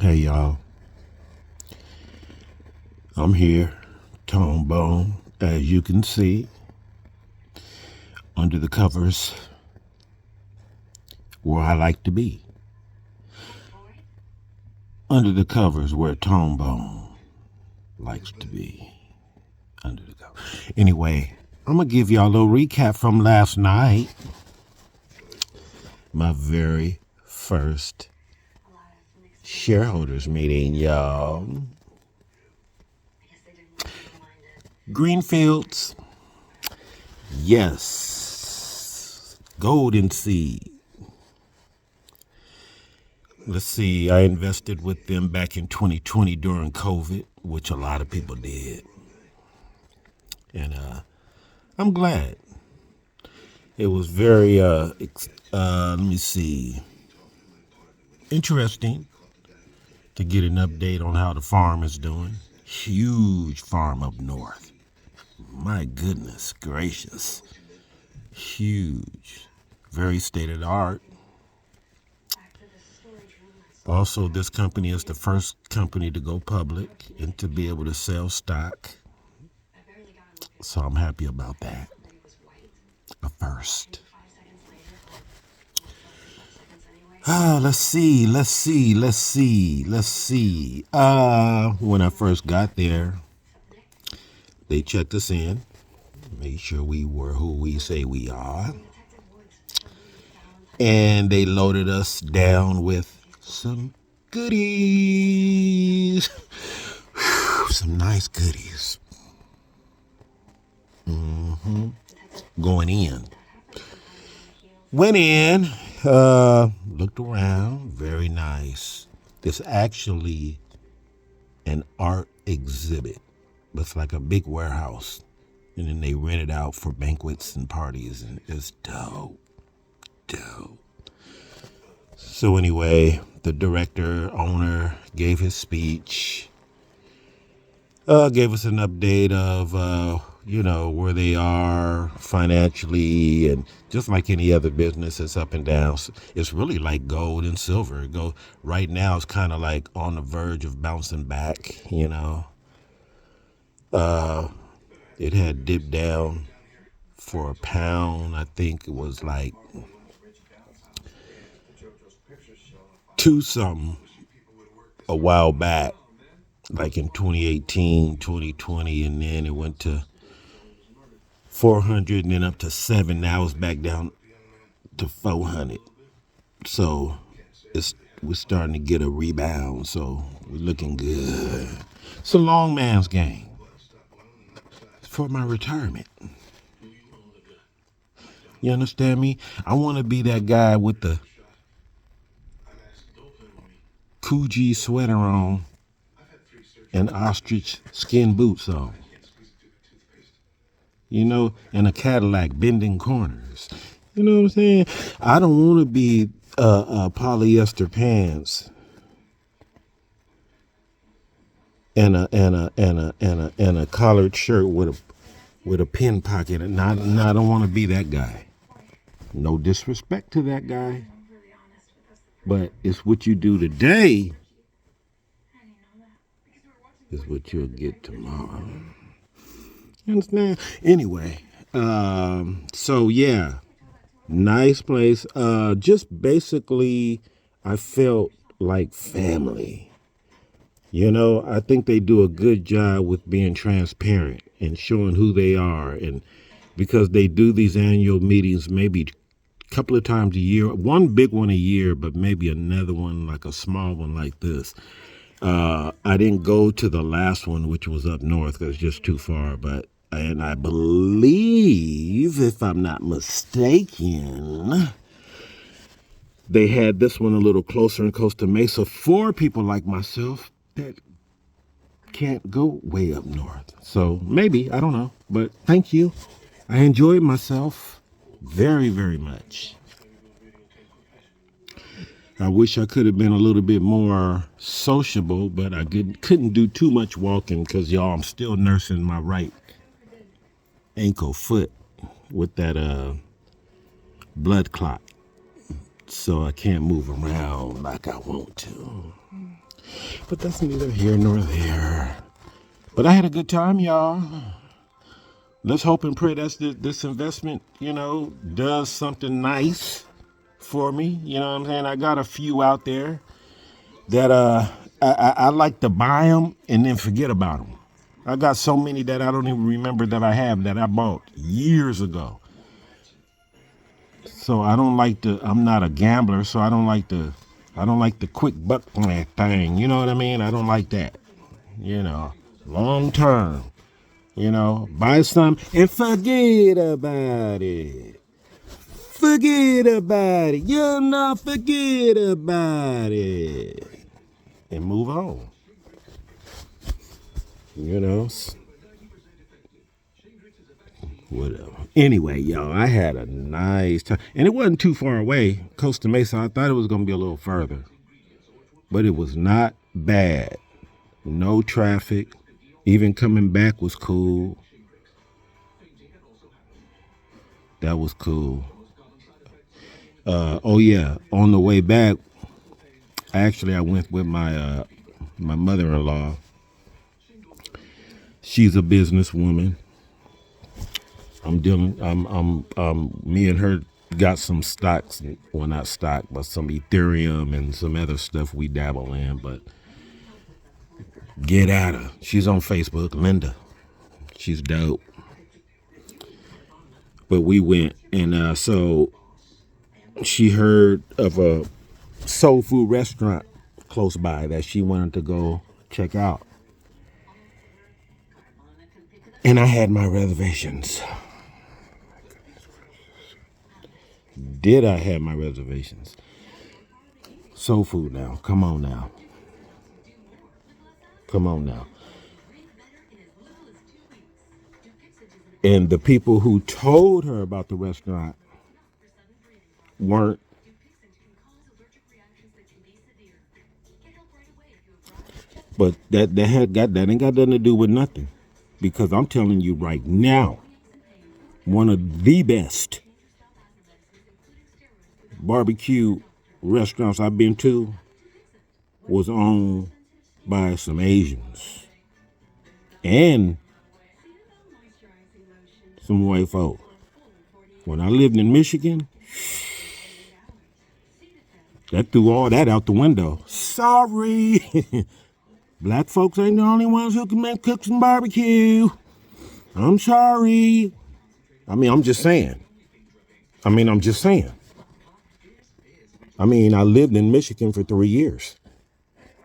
Hey y'all, I'm here, Tone Bone, as you can see, under the covers where I like to be. Under the covers where Tone Bone likes to be. Under the covers. Anyway, I'm gonna give y'all a little recap from last night. My very first shareholders meeting, y'all. Greenfields. Yes. Golden Seed. Let's see, I invested with them back in 2020 during COVID, which a lot of people did. And I'm glad. It was very, let me see, interesting to get an update on how the farm is doing. Huge farm up north. My goodness gracious. Huge. Very state of the art. Also, this company is the first company to go public and to be able to sell stock. So I'm happy about that. A first. Let's see. When I first got there, they checked us in, made sure we were who we say we are. And they loaded us down with some goodies. Some nice goodies. Going in. Went in, looked around, very nice. It's actually an art exhibit. It's like a big warehouse. And then they rent it out for banquets and parties, and it's dope. So anyway, the director, owner, gave his speech, gave us an update of, where they are financially, and just like any other business, it's up and down. It's really like gold and silver. Right now, it's kind of like on the verge of bouncing back, It had dipped down for a pound. I think it was like two something a while back, like in 2018, 2020, and then it went to 400 and then up to 7. Now it's back down to 400. So we're starting to get a rebound. So we're looking good. It's a long man's game. It's for my retirement. You understand me? I want to be that guy with the Coogee sweater on and ostrich skin boots on. And a Cadillac bending corners. You know what I'm saying? I don't want to be polyester pants and a collared shirt with a pin pocket. And I don't want to be that guy. No disrespect to that guy, but it's what you do today is what you'll get tomorrow. You understand? Anyway, so yeah, nice place. Just basically, I felt like family. I think they do a good job with being transparent and showing who they are. And because they do these annual meetings maybe a couple of times a year, one big one a year, but maybe another one, like a small one like this. I didn't go to the last one, which was up north, because it's just too far. And I believe, if I'm not mistaken, they had this one a little closer in Costa Mesa for people like myself that can't go way up north. So maybe, I don't know. But thank you. I enjoyed myself very, very much. I wish I could have been a little bit more sociable, but I couldn't do too much walking because, y'all, I'm still nursing my right ankle foot with that blood clot. So I can't move around like I want to. But that's neither here nor there. But I had a good time, y'all. Let's hope and pray that this investment, does something nice for me. You know what I'm saying? I got a few out there that I like to buy them and then forget about them. I got so many that I don't even remember that I have that I bought years ago. So I'm not a gambler, so I don't like the quick buck thing. You know what I mean? I don't like that. Long term. Buy some and forget about it. Forget about it. Forget about it. And move on. Whatever. Anyway, y'all, I had a nice time. And it wasn't too far away, Costa Mesa. I thought it was going to be a little further. But it was not bad. No traffic. Even coming back was cool. That was cool. Oh yeah, on the way back, actually I went with my mother-in-law. She's a businesswoman. Me and her got some stocks, well not stock, but some Ethereum and some other stuff we dabble in, but get at her. She's on Facebook, Linda. She's dope. But we went, and so she heard of a soul food restaurant close by that she wanted to go check out. And I had my reservations. Did I have my reservations? Soul food now. Come on now. Come on now. And the people who told her about the restaurant weren't. But that ain't got nothing to do with nothing. Because I'm telling you right now, one of the best barbecue restaurants I've been to was owned by some Asians and some white folk. When I lived in Michigan, that threw all that out the window. Sorry. Black folks ain't the only ones who can cook some barbecue. I'm sorry. I'm just saying. I lived in Michigan for 3 years.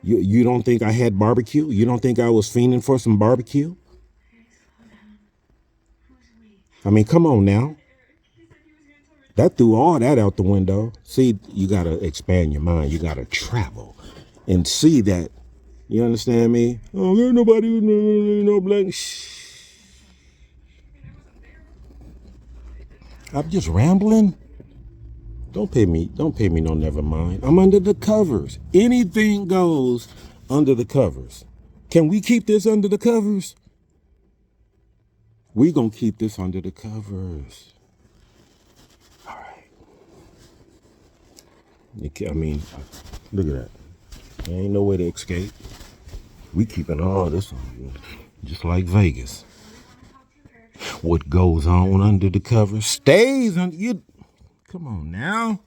You don't think I had barbecue? You don't think I was fiending for some barbecue? Come on now. That threw all that out the window. See, you got to expand your mind. You got to travel and see that. You understand me? Oh, there's nobody, no black. Shh. I'm just rambling. Don't pay me no never mind. I'm under the covers. Anything goes under the covers. Can we keep this under the covers? We gonna keep this under the covers. All right. Look at that. There ain't no way to escape. We keeping all this on, just like Vegas. What goes on under the covers stays under you. Come on now.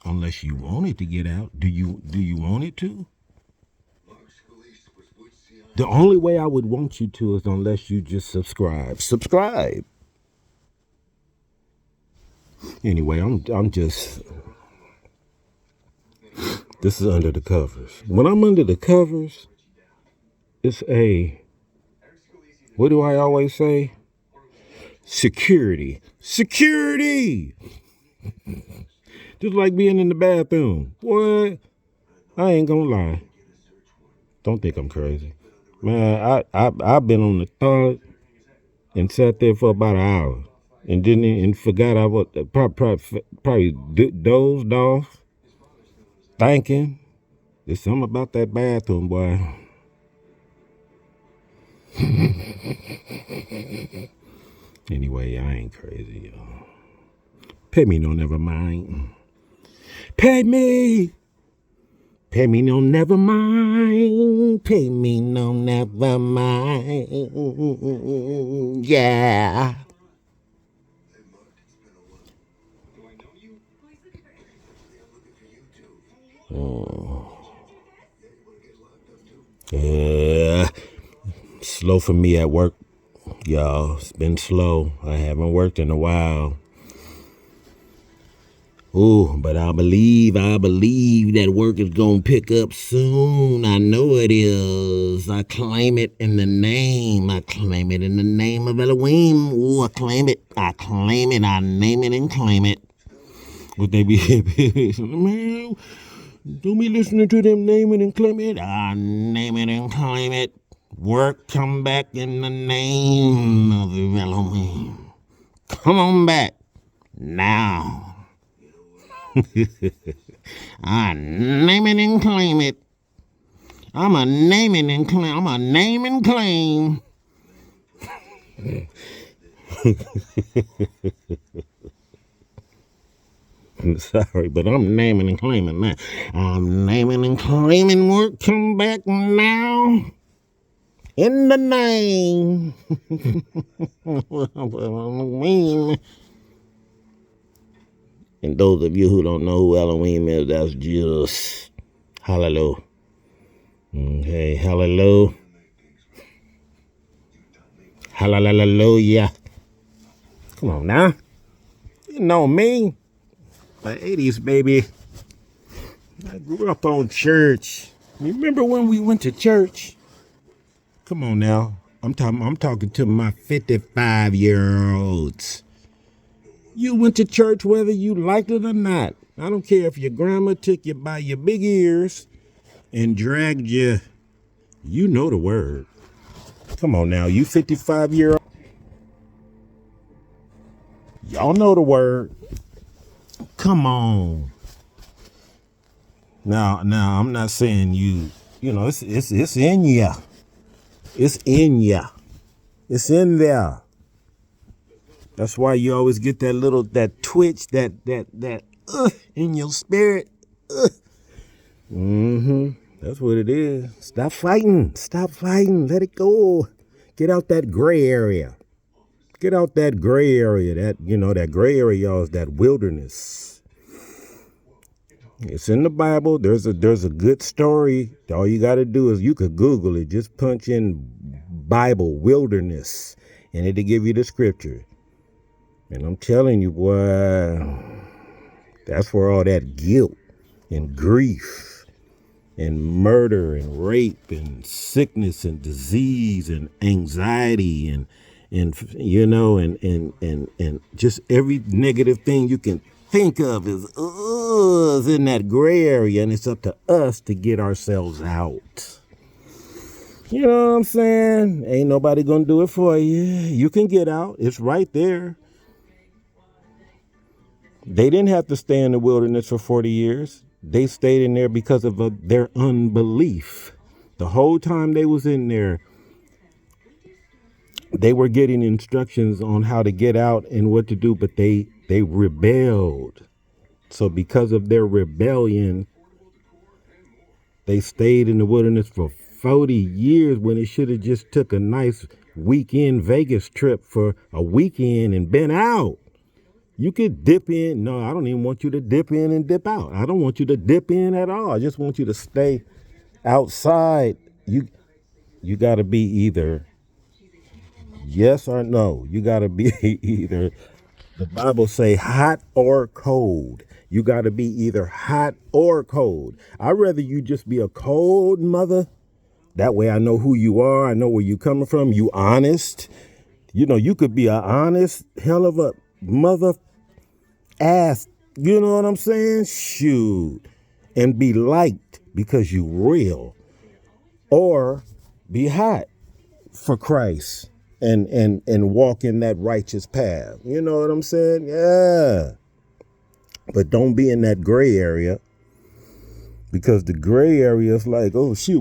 Unless you want it to get out. Do you want it to? The only way I would want you to is unless you just subscribe. Subscribe. Anyway, I'm just. This is under the covers. When I'm under the covers, it's what do I always say? Security. Security! Just like being in the bathroom. What? I ain't gonna lie. Don't think I'm crazy. Man, I've been on the toilet and sat there for about an hour and forgot I was probably dozed off, thinking. There's something about that bathroom, boy. Anyway, I ain't crazy, y'all. Pay me no never mind. Pay me Pay me no never mind. Pay me no never mind. Yeah. Yeah. Slow for me at work, y'all. It's been slow. I haven't worked in a while. Ooh, but I believe that work is gonna pick up soon. I know it is. I claim it in the name. I claim it in the name of Elohim. Ooh, I claim it. I claim it. I name it and claim it. Would they be man? Don't be listening to them name it and claim it. I name it and claim it. Work, come back in the name of Elohim. Come on back now. I name it and claim it. I'm a name it and claim. I'm a name and claim. I'm sorry, but I'm naming and claiming that. I'm naming and claiming work. Come back now. In the name. And those of you who don't know who Elohim is, that's just hallelujah. Okay, hallelujah. Hallelujah. Come on now. You know me. The 80s, baby. I grew up on church. Remember when we went to church? Come on now. I'm talking to my 55-year-olds. You went to church whether you liked it or not. I don't care if your grandma took you by your big ears and dragged you. You know the word. Come on now, you 55-year-old. Y'all know the word. Come on. Now I'm not saying you know, it's in ya. It's in ya. It's in there. That's why you always get that twitch, that in your spirit. That's what it is. Stop fighting. Stop fighting. Let it go. Get out that gray area. Get out that gray area. That gray area, y'all, is that wilderness. It's in the Bible. There's a good story. All you got to do is you could Google it. Just punch in Bible wilderness, and it'll give you the scripture. And I'm telling you, boy, that's where all that guilt and grief and murder and rape and sickness and disease and anxiety and just every negative thing you can think of is in that gray area, and it's up to us to get ourselves out. You know what I'm saying? Ain't nobody gonna do it for you. You can get out. It's right there. They didn't have to stay in the wilderness for 40 years. They stayed in there because of their unbelief. The whole time they was in there, they were getting instructions on how to get out and what to do, but they rebelled. So because of their rebellion, they stayed in the wilderness for 40 years when it should have just took a nice weekend Vegas trip for a weekend and been out. You could dip in. No, I don't even want you to dip in and dip out. I don't want you to dip in at all. I just want you to stay outside. You got to be either yes or no. You got to be either, the Bible say, hot or cold. You got to be either hot or cold. I'd rather you just be a cold mother. That way I know who you are. I know where you coming from. You honest. You could be an honest hell of a mother ass. You know what I'm saying? Shoot. And be liked because you real. Or be hot for Christ and walk in that righteous path. You know what I'm saying? Yeah. But don't be in that gray area, because the gray area is like, oh shit,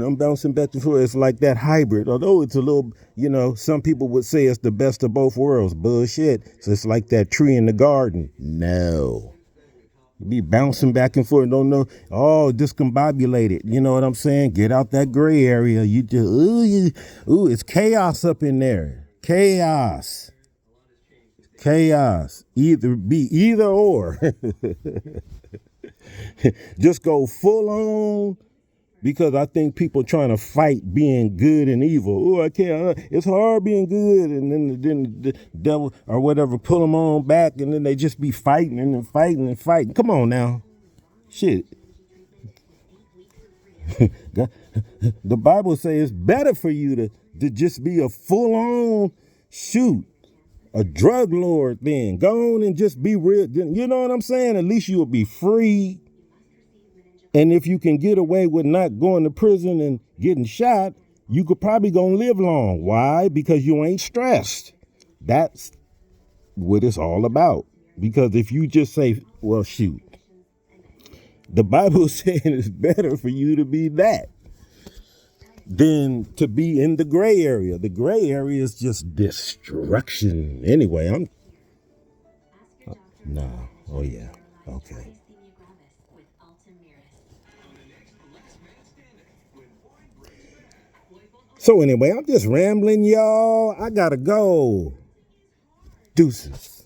I'm bouncing back and forth. It's like that hybrid. Although it's a little, some people would say it's the best of both worlds. Bullshit. So it's like that tree in the garden. No. Be bouncing back and forth. Don't know. Oh, discombobulated. You know what I'm saying? Get out that gray area. You just it's chaos up in there. Chaos. Chaos. Either or. Just go full on. Because I think people trying to fight being good and evil. Oh, I can't. It's hard being good, and then the devil or whatever pull them on back, and then they just be fighting and fighting and fighting. Come on now, shit. The Bible says it's better for you to just be a full on a drug lord. Then go on and just be real. You know what I'm saying? At least you will be free. And if you can get away with not going to prison and getting shot, you could probably gonna live long. Why? Because you ain't stressed. That's what it's all about. Because if you just say, well, shoot, the Bible is saying it's better for you to be that than to be in the gray area. The gray area is just destruction. Anyway, no. Oh, yeah. Okay. So anyway, I'm just rambling, y'all. I gotta go. Deuces.